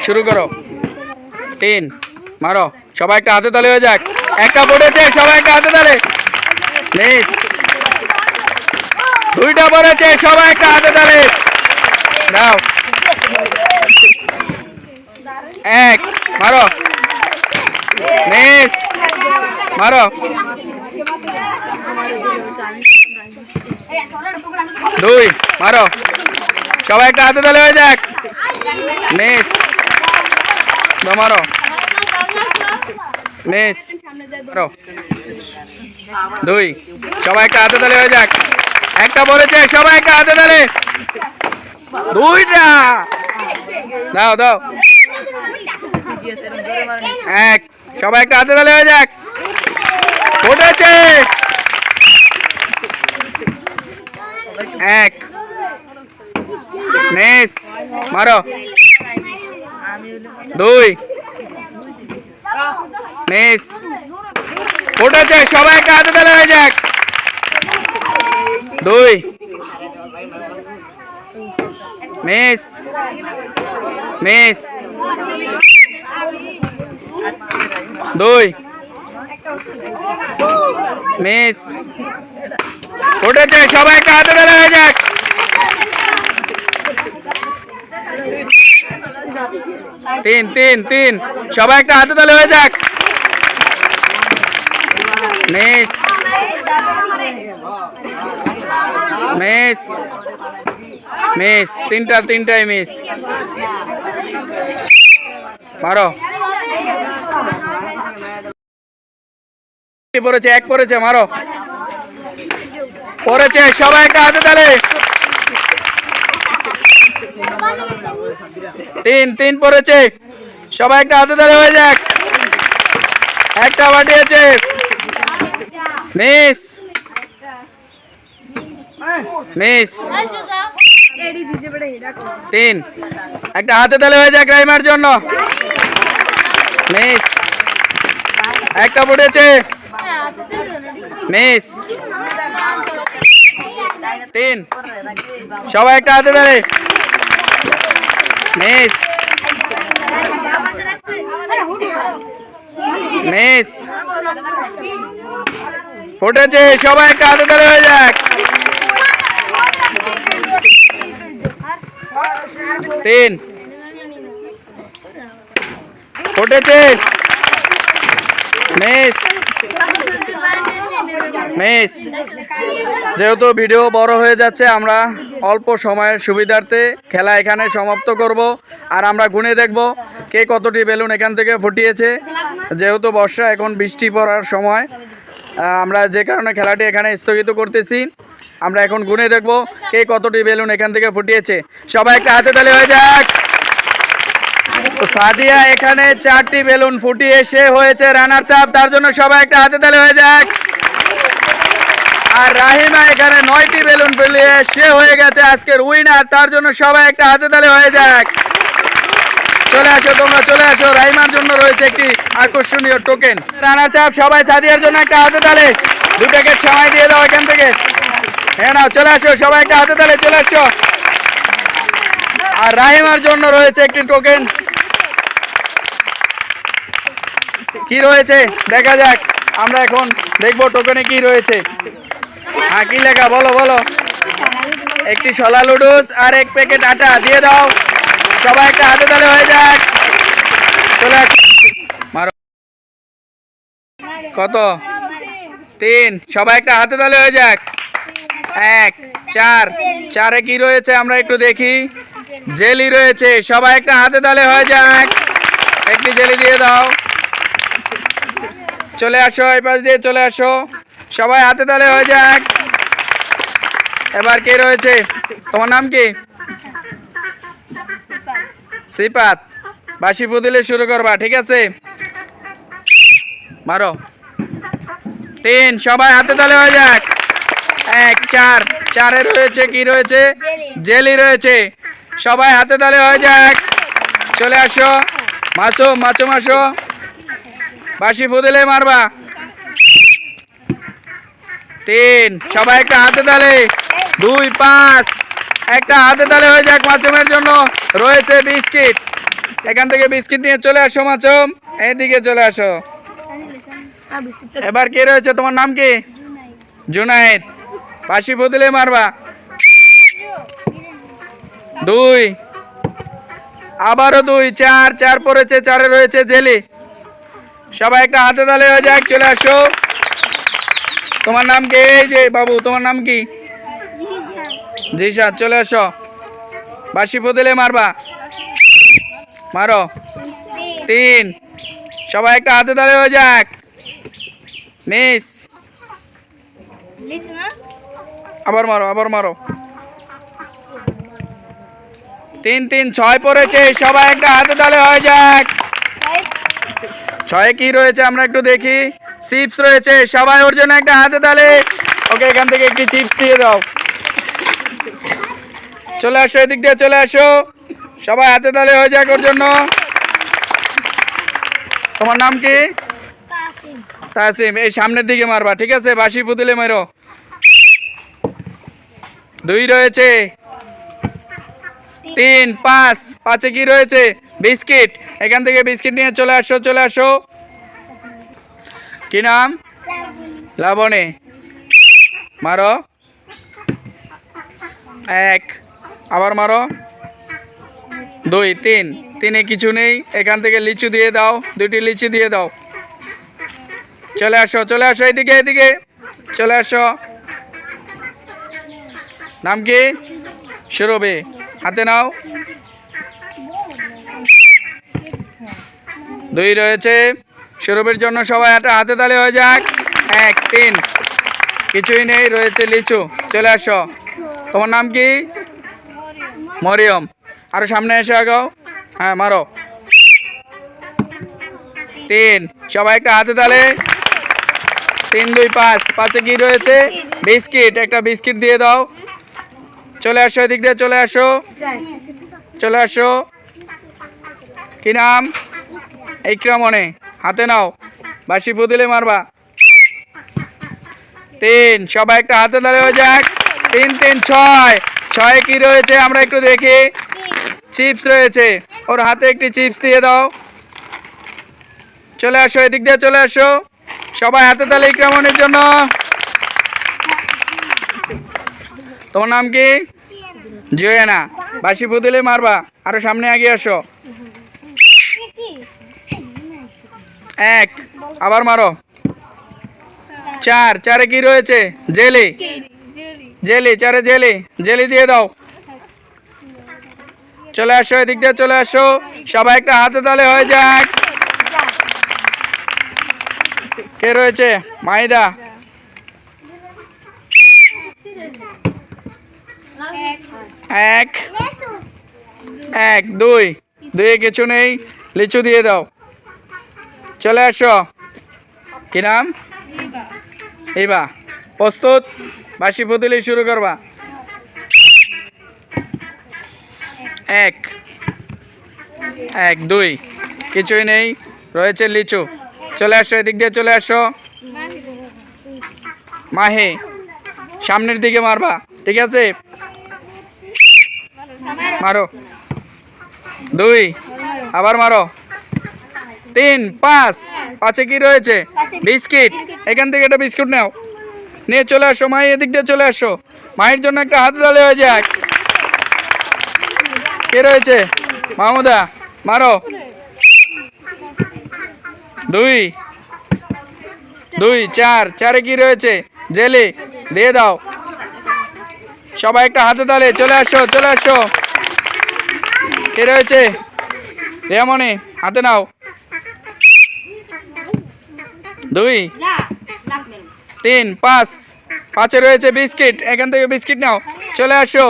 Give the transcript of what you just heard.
শুরু করো। 3 মারো, সবাই একটা হাতে তালে হয়ে যাক। একটা পড়েছে, সবাই একটা হাতে তালে। মিস। 2টা পড়েছে, সবাই একটা হাতে তালে দাও। 1 মারো, মিস। মারো। 2 মারো, সবাই একটা হাতে তালে হয়ে যাক। মিস। মারো, মিস। মারো। 2 সবাই একটা হাতে তালে হয়ে যাক। একটা বলেছে, সবাই একটা হাতে তালে। 2টা দাও দাও। 1 সবাই একটা হাতে তালে হয়ে যাক। উঠেছে। 1 মিস। মারো। 2 মিস। উঠেছে, সবাই একটা হাতে তালে হয়ে যাক। 2 মিস। মিস। 2 মিস। উঠেছে, সবাই একটা হাতে তালে হয়ে যাক। 3 সবাই একটা হাতে তালে হয়ে যাক। মিস। মিস। মিস। তিনটাই মিস। মারো। পড়েছে, 1 পড়েছে, মারো। পড়েছে, সবাই একটা হাতে তালে। 3 পড়েছে, সবাই একটা হাতে তালে হয়ে যাক। একটা বাটিয়েছে। মিস। মিস। 3 একটা হাতে তালে হয়ে যাক রাইমার জন্য। মিস। একটা পড়েছে। মিস। 3 সবাই একটা হাতে তালে। মিস। মিস। ফুটেছে, সবাই একটা হাতে তালে হয়ে যাক। 3 ফুটেছে। মিস। মিস। যেহেতু ভিডিও বড় হয়ে যাচ্ছে, আমরা অল্প সময়ের সুবিধার্থে খেলা এখানে সমাপ্ত করব। আর আমরা গুনে দেখব কে কতটি বেলুন এখান থেকে ফুটিয়েছে। যেহেতু বর্ষা, এখন বৃষ্টি পড়ার সময়, আমরা যে কারণে খেলাটি এখানে স্থগিত করতেছি। আমরা এখন গুনে দেখব কে কতটি বেলুন এখান থেকে ফুটিয়েছে। সবাই একটা হাতে তালি হয়ে যাক। সাদিয়া এখানে 4টি বেলুন ফুটিয়ে সে হয়েছে রানার্স আপ, তার জন্য সবাই একটা হাতে তালি হয়ে যাক। আর রাহিমা এখানে 9টি বেলুন ফুলিয়ে সে হয়ে গেছে আজকের উইনার, তার জন্য সবাই একটা হাতে তালি হয়ে যাক। চলে আসো, তোমরা চলে আসো। রাহিমার জন্য রয়েছে একটি আকর্ষণীয় টোকেন। রানার্স আপ সবাই, সাদিয়ার জন্য একটা হাতে তালি। 2 প্যাকেট সময় দিয়ে দাও এখান থেকে। হ্যাঁ নাও, চলে আসো, সবাই একটা হাতে তালি, চলে আসো। আর রাহিমার জন্য রয়েছে একটি টোকেন। কি রয়েছে দেখা যাক। আমরা এখন দেখবো টোকেনে কি রয়েছে। হ্যাঁ, কি লেখা বলো বলো। একটি ছোলা লুডুস আর 1 প্যাকেট আটা দিয়ে দাও। সবাই একটা হাতে তালে হয়ে যাক। চলে আস। মারো। কত? 3 সবাই একটা হাতে তালে হয়ে যাক। 1 4 4-এ কি রয়েছে আমরা একটু দেখি। জেলি রয়েছে, সবাই একটা হাতে তালে হয়ে যাক। একটি জেলি দিয়ে দাও। চলে আসো, এই পাশ দিয়ে চলে আসো, সবাই হাতে তালে হয়ে যাক। এবার কে রয়েছে? তোমার নাম কি? সিপাত। বাঁশি ফুদিলে শুরু করবা, ঠিক আছে? মারো। 3 সবাই হাতে তালে হয়ে যাক। 1 4 4-এ রয়েছে কি রয়েছে? জেলি রয়েছে, সবাই হাতে তালে হয়ে যাক। চলে আসো, মাসুম মাসুম আসো, বাঁশি ফুদিলে মারবা। 3 সবাই একটা হাতে তালে। 2 5 একটা হাতে তালে হয়ে যাক। মাসুমের জন্য রয়েছে বিস্কিট। এখান থেকে বিস্কিট নিয়ে চলে আসো মাসুম, এইদিকে চলে আসো। এবার কে রয়েছে, তোমার নাম কি? জুনাইদ। বাঁশি ফুদিলে মারবা। 2, আবারও 2, 4, 4 পড়েছে, 4-এ রয়েছে জেলি। সবাই একটা হাতে তালে হয়ে যাক, চলে আসো। তোমার নাম কি? এই যে বাবু, তোমার নাম কি? জিশান। চলে আসো, বাঁশি ফুদিলে মারবা। মারো। 3, সবাই একটা হাতে তালে হয়ে যাক। মিস। আবার মারো, আবার মারো। 3, 3, 6 পড়েছে, সবাই একটা হাতে তালে হয়ে যাক। 6-এ কি রয়েছে আমরা একটু দেখি। চিপস রয়েছে, সবাই ওর জন্য একটা হাতে তালে। ওকে, এখান থেকে একটি চিপস দিয়ে দাও। চলে আসো, এদিক দিয়ে চলে আসো, সবাই হাতে তালে হয়ে যাক ওর জন্য। তোমার নাম কি? তাসিম। এই সামনের দিকে মারবা, ঠিক আছে? বাঁশি ফুদিলে মারো। 2 রয়েছে। 3, 5, 5-এ কি রয়েছে? বিস্কিট। এখান থেকে বিস্কিট নিয়ে চলে আসো, চলে আসো। কি নাম? লাবণী। মারো। 1, আবার মারো। 2, 3, 3-এ কিছু নেই। এখান থেকে লিচু দিয়ে দাও, 2টি লিচু দিয়ে দাও। চলে আসো, চলে আসো, এদিকে এদিকে চলে আসো। নাম কি? সুরভি। হাতে নাও। 2 রয়েছে। সুরভির জন্য সবাই একটা হাতে তালে হয়ে যাক। 1, 3, কিছুই নেই, রয়েছে লিচু। চলে আসো। তোমার নাম কি? মরিয়ম। আরো সামনে এসে আগাও। হ্যাঁ, মারো। 3, সবাই একটা হাতে তালে। 3, 2, 5, 5-এ কি রয়েছে? বিস্কিট। একটা বিস্কিট দিয়ে দাও। চলে আসো, এদিক দিয়ে চলে আসো, চলে আসো। কি নাম? ইকরামনে। হাতে নাও, বাঁশি ফুদিলে মারবা। 3, সবাই একটা হাতে তালে হয়ে যাক। 3, 3, 6, 6-এ কি রয়েছে আমরা একটু দেখি। চিপস রয়েছে, ওর হাতে একটি চিপস দিয়ে দাও। চলে আসো, এদিক দিয়ে চলে আসো, সবাই হাতে তালে ইকরামনের জন্য। তোমার নাম কি? জয়ানা। বাঁশি ফুদিলে মারবা। আরো সামনে এগিয়ে আসো। 1, আবার মারো। 4, 4-এ কি রয়েছে? জেলি। জেলি, 4-এ জেলি। জেলি দিয়ে দাও। চলে আসো, এদিক দিয়ে চলে আসো, সবাই একটা হাতে তালে হয়ে যাক। কে রয়েছে? মাহিদা। 1, 2, 2-এ কিছু নেই, লিচু দিয়ে দাও। চলে আসো। কি নাম? ইবা। প্রস্তুত? বাঁশি ফুদিলে শুরু করবা। 1, 2, কিছুই নেই, রয়েছে লিচু। চলে আসো, এদিক দিয়ে চলে আসো। মাহে, সামনের দিকে মারবা, ঠিক আছে? মারো। 2, আবার মারো। 3, 5, 5-এ কি রয়েছে? বিস্কিট। এখান থেকে একটা বিস্কুট নাও, নিয়ে চলে আসো। মাহি, এদিক দিয়ে চলে আসো, মাহির জন্য একটা হাতে তালে হয়ে যাক। কে রয়েছে? মাহমুদা। মারো। 2, 2, 4, 4-এ কি রয়েছে? জেলি। দিয়ে দাও। সবাই একটা হাতে তালে, চলে আসো, চলে আসো। কে রয়েছে? রেয়ামনি। হাতে নাও। 2, 3, 5, 5-এ রয়েছে বিস্কিট। এখান থেকে বিস্কিট নাও, চলে আসো।